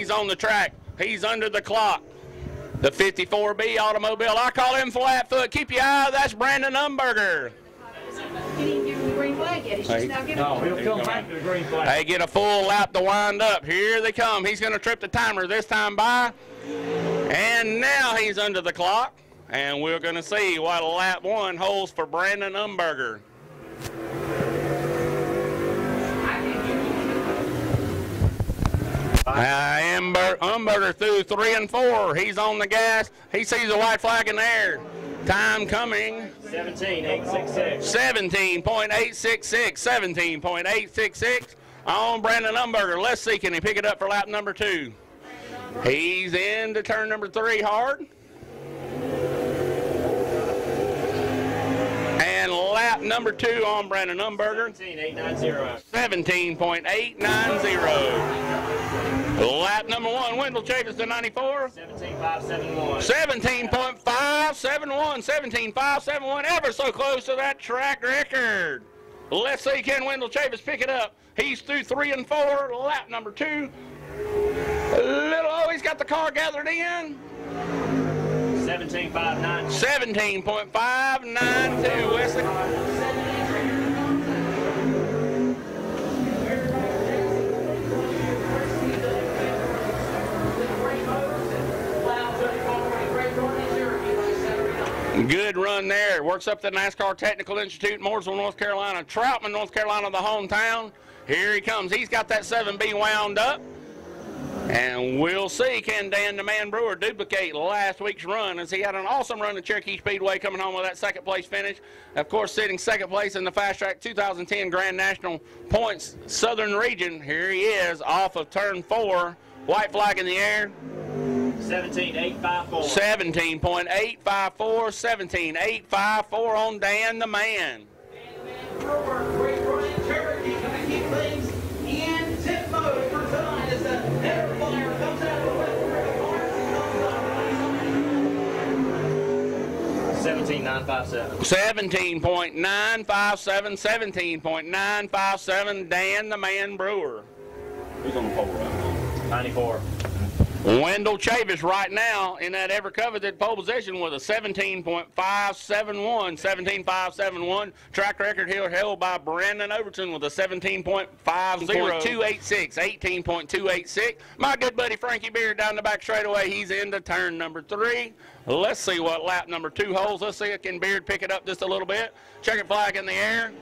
He's on the track. He's under the clock. The 54B automobile. I call him Flatfoot. Keep your eye. That's Brandon Umberger. He didn't give him the green flag yet. He's just now giving No, he'll come back to the green flag. They get a full lap to wind up. Here they come. He's going to trip the timer this time by. And now he's under the clock. And we're going to see what lap 1 holds for Brandon Umberger. Umberger through 3 and 4. He's on the gas. He sees a white flag in the air. Time coming. 17.866. 17.866. 17.866 on Brandon Umberger. Let's see, can he pick it up for lap number 2? He's into turn number 3 hard. And lap number 2 on Brandon Umberger. 17.890. 17.890. Lap number 1, Wendell Chavis to 94. 17.571. 17.571. 17.571. Ever so close to that track record. Let's see, can Wendell Chavis pick it up? He's through 3 and 4. Lap number 2. Oh, he's got the car gathered in. 17.592. 17.592. Wesley. Good run there. Works up the NASCAR Technical Institute, Mooresville, North Carolina. Troutman, North Carolina, the hometown. Here he comes. He's got that 7B wound up. And we'll see, can Dan the Man Brewer duplicate last week's run, as he had an awesome run at Cherokee Speedway, coming home with that 2nd place finish. Of course, sitting 2nd place in the FASTRAK 2010 Grand National Points Southern Region. Here he is off of turn 4. White flag in the air. 17.854. 17.854. 17.854 on Dan the Man. Great run in Cherokee. Going to keep things in tip mode for tonight as the header flyer comes out of the west where the car 17.957. 17.957. 17.957. Dan the Man Brewer. Who's on the pole right now? 94. Wendell Chavis right now in that ever-coveted pole position with a 17.571. 17.571. Track record here held by Brandon Overton with a 17.50286. 18.286. My good buddy Frankie Beard down the back straightaway. He's into turn number 3. Let's see what lap number 2 holds. Let's see if can Beard pick it up just a little bit. Checkered flag in the air.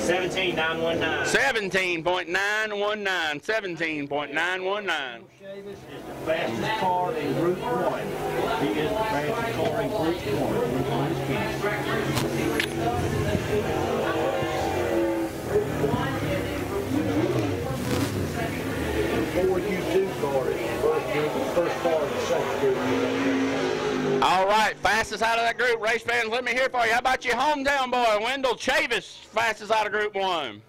17.919. 17.919. 17.919. Chavis is the fastest car in Group 1. He is the fastest car in Group 1. Group 1 is finished. Ford U2 car is the first car in the 2nd group. All right, fastest out of that group. Race fans, let me hear for you. How about your hometown boy, Wendell Chavis, fastest out of Group 1?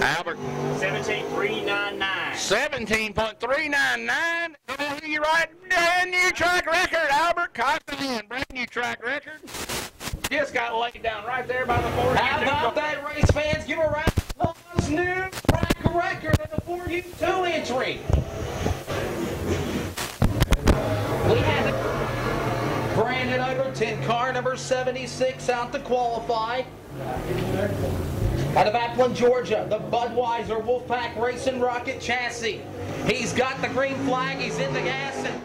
Albert. 17.399. 17.399. You're right. Brand new track record, Albert. Confident. Brand new track record. Just got laid down right there by the 4U2. How about that, race fans? Give a round of applause. New track record of the 4U2 entry. We have Brandon Overton, car number 76, out to qualify. Out of Aplin, Georgia, the Budweiser Wolfpack Racing Rocket chassis. He's got the green flag. He's in the gas. And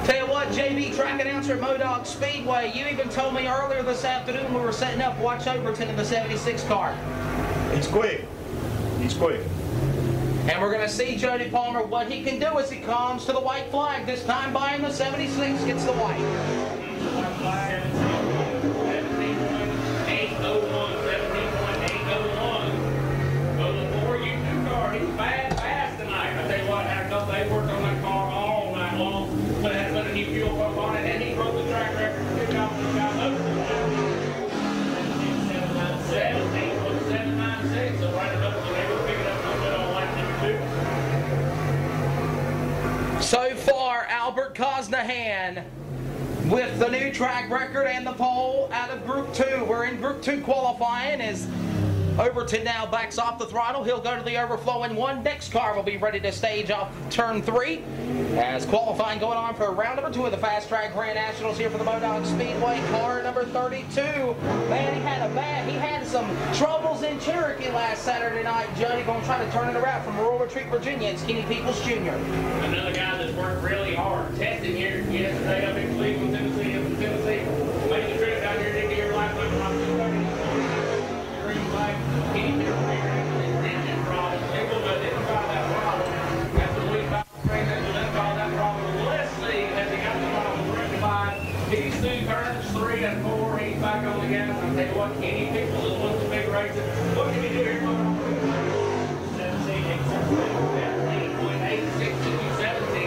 tell you what, JB, track announcer at MODOC Speedway, you even told me earlier this afternoon we were setting up watch Overton in the 76 car. He's quick. He's quick. And we're going to see Jody Palmer what he can do as he comes to the white flag. This time by in the 76 gets the white. 17.801. 17.801. So the 4U2 car, he's fast tonight. I tell you what, they worked on that car all night long. But it had put a new fuel pump on it, and he broke the track record. 17.796. So right up to they were picking up a little bit on lap number 2. So far, Albert Cosnahan with the new track record and the pole out of Group 2. We're in Group 2 qualifying as Overton now backs off the throttle. He'll go to the overflow in one. Next car will be ready to stage off turn 3. As qualifying going on for round number 2 of the Fast Track Grand Nationals here for the MODOC Speedway. Car number 32. Man, he had some troubles in Cherokee last Saturday night. Jody going to try to turn it around from Rural Retreat, Virginia. It's Kenny Peoples Jr. Another guy that's worked really hard. Testing here yesterday up in Cleveland, Tennessee, made the trip down here to get your life number on 230. Green flag. Kenny Peoples Jr. engine problem. They will identify that problem. After the week by train, they will identify that problem. Wesley has got the problem rectified. He's through turns 3 and 4. He's back on the gas. I'll tell you what, Kenny Peoples is one of the big races. What can he do here? 17,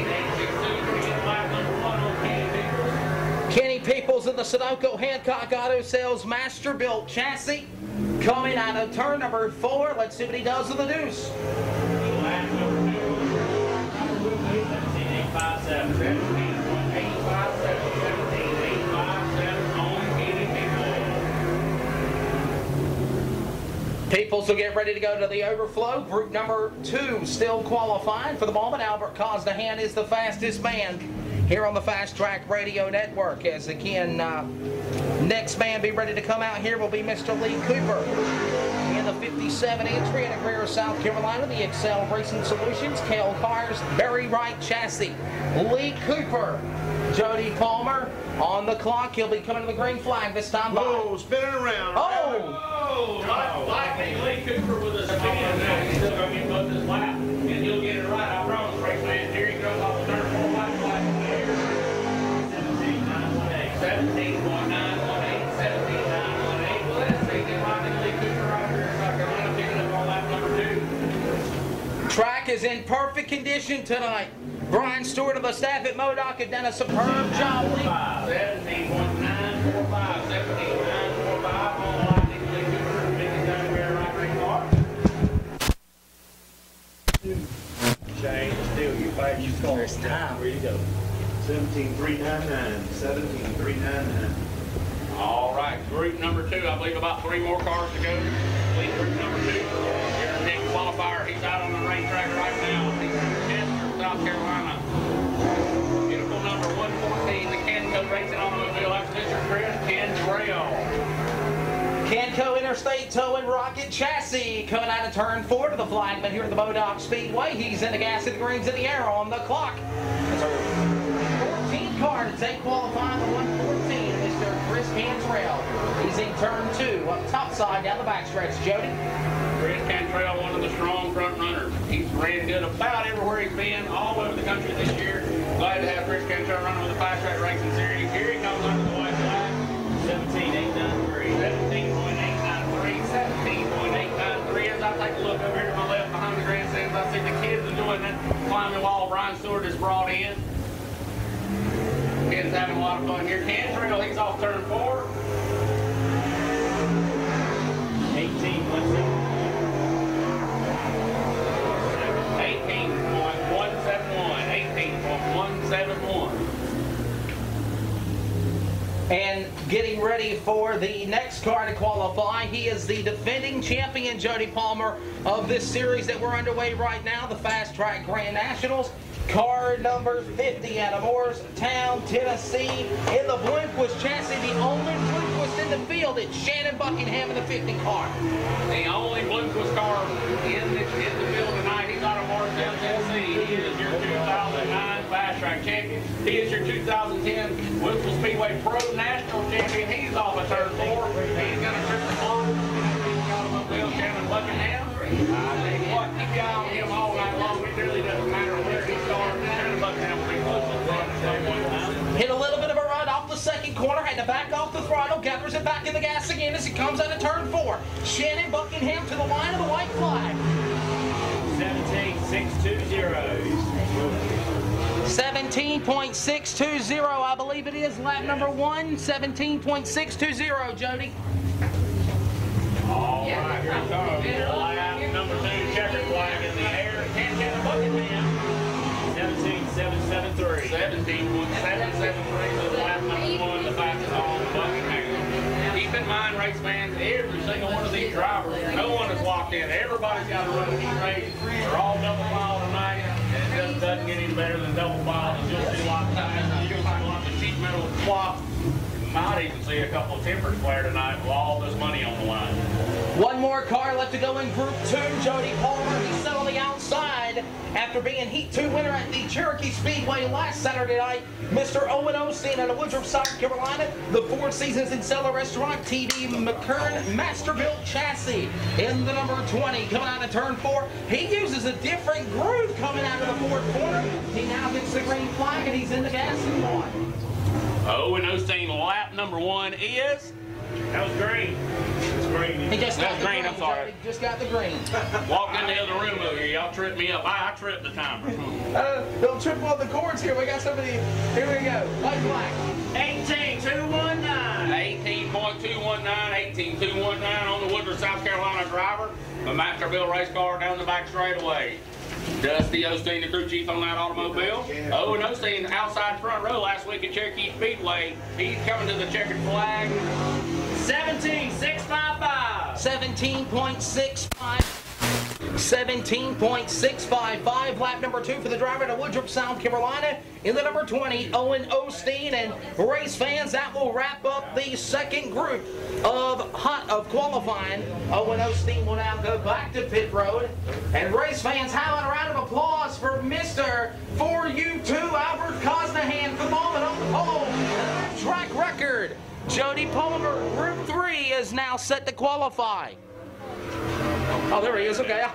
Kenny Peoples in the Sunoco Hancock Auto Sales Masterbuilt chassis coming out of turn number 4. Let's see what he does with the deuce. Peoples will get ready to go to the overflow. Group number 2 still qualifying for the moment. Albert Cosnahan is the fastest man here on the Fast Track Radio Network. As again, next man be ready to come out here will be Mr. Lee Cooper. In the 57 entry in Greer, South Carolina, the Excel Racing Solutions, Cale Cars, Barry Wright chassis. Lee Cooper, Jody Palmer on the clock. He'll be coming to the green flag this time. Whoa, spinning around. Lightnin Lee Cooper with a spin. He's still going to get both his lap, and he'll get it right. I promise, race man. Here he goes off the turn 4 white flag in the air. 17.918, 17.918. Well, let's see. Get Lightnin Lee Cooper right here in South Carolina picking up on lap number 2. Track is in perfect condition tonight. Brian Stewart of the staff at MODOC have done a superb job. 17.945, 17.945 on Lightnin Lee Cooper. Making down here right ring car. Shane, still, you fight your car. First time. Where you go? 17.399, 17.399. All right, group number 2. I believe about 3 more cars to go. Complete group number 2. Here's Nick Qualifier. He's out on the racetrack right now. He's in Chester, South Carolina. Beautiful number 114, the Canco Racing Automobile. That's Mr. Chris Cantrell. Canco Interstate Towing Rocket Chassis coming out of turn 4 to the flagman here at the MODOC Speedway. He's in the gas and the greens in the air on the clock. That's our 14 car to take qualifying the 114, Mr. Chris Cantrell. He's in turn 2, up top side down the backstretch. Jody? Chris Cantrell, one of the strong front runners. He's ran good about everywhere he's been, all over the country this year. Glad to have Chris Cantrell running with the Fast Track Racing Series. Here he comes under the white flag. 17.893, 17.893, 17.893. As I take a look over here to my left behind the grandstands, I see the kids enjoying that climbing wall Brian Stewart has brought in. Kids having a lot of fun here. Cantrell, he's off turn 4. 18.171. 18.171. And getting ready for the next car to qualify, he is the defending champion, Jody Palmer, of this series that we're underway right now, the Fast Track Grand Nationals. Car number 50 out of Morristown, Tennessee, in the Bloomquist chassis, the only Bloomquist in the field. It's Shannon Buckingham in the 50 car. The only Bloomquist car in the field tonight. He's out of Morristown, Tennessee. He is your 2009 Fast Track champion. He is your 2010 Wesley Speedway Pro National champion. He's off of turn 4. He's going to trip the clock. Shannon Buckingham. I tell you what, keep your eye on him all night long. It really doesn't matter where he's going. Shannon Buckingham will be close to the front at some point in time. Hit a little bit of a run off the second corner, had to back off the throttle, gathers it back in the gas again as he comes out of turn 4. Shannon Buckingham to the line of the white flag. 17.620. 17.620, I believe it is lap number 1. 17.620, Jody. All right, here it comes. Lap number 2, checkered flag in the air. Shannon Buckingham. 17.773. 17.773 for lap number 1, the fastest on Buckingham. Keep in mind, race fans, every single one of these drivers, no one is locked in. Everybody's got to run a heat race. They're all double file tonight, and it just doesn't get any better than double file. You'll see lots of times. You'll find lots of sheet metal swap. You might even see a couple of timbers flare tonight with all this money on the line. One more car left to go in Group 2. Jody Palmer, he's set on the outside after being Heat 2 winner at the Cherokee Speedway last Saturday night. Mr. Owen Osteen out of Woodruff, South Carolina. The 4 Seasons in Cellar Restaurant, TD McKern Masterbuilt chassis in the number 20. Coming out of turn 4, he uses a different groove coming out of the fourth corner. He now gets the green flag and he's in the gas one. Owen Osteen, lap number 1 is... That was green. It's green. He just got the green, green. I'm sorry. Just got the green. Walked in the other room over here. Y'all tripped me up. I tripped the timer. Don't trip on the cords here. We got somebody. Here we go. White flag. 18.219. 18.219. 18.219 on the Woodruff, South Carolina driver. The Masterbuilt race car down the back straightaway. Dusty Osteen, the crew chief on that automobile. Owen Osteen, outside front row last week at Cherokee Speedway. He's coming to the checkered flag. 17.655. 17.65. 17.655. Lap number 2 for the driver to Woodruff, South Carolina. In the number 20, Owen Osteen. And race fans, that will wrap up the second group of qualifying. Owen Osteen will now go back to pit road. And race fans, have a round of applause for Mr. 4U2 Albert Cosnahan for the moment on the pole. Track record. Jody Palmer, Group 3, is now set to qualify. Oh, there he is. Okay.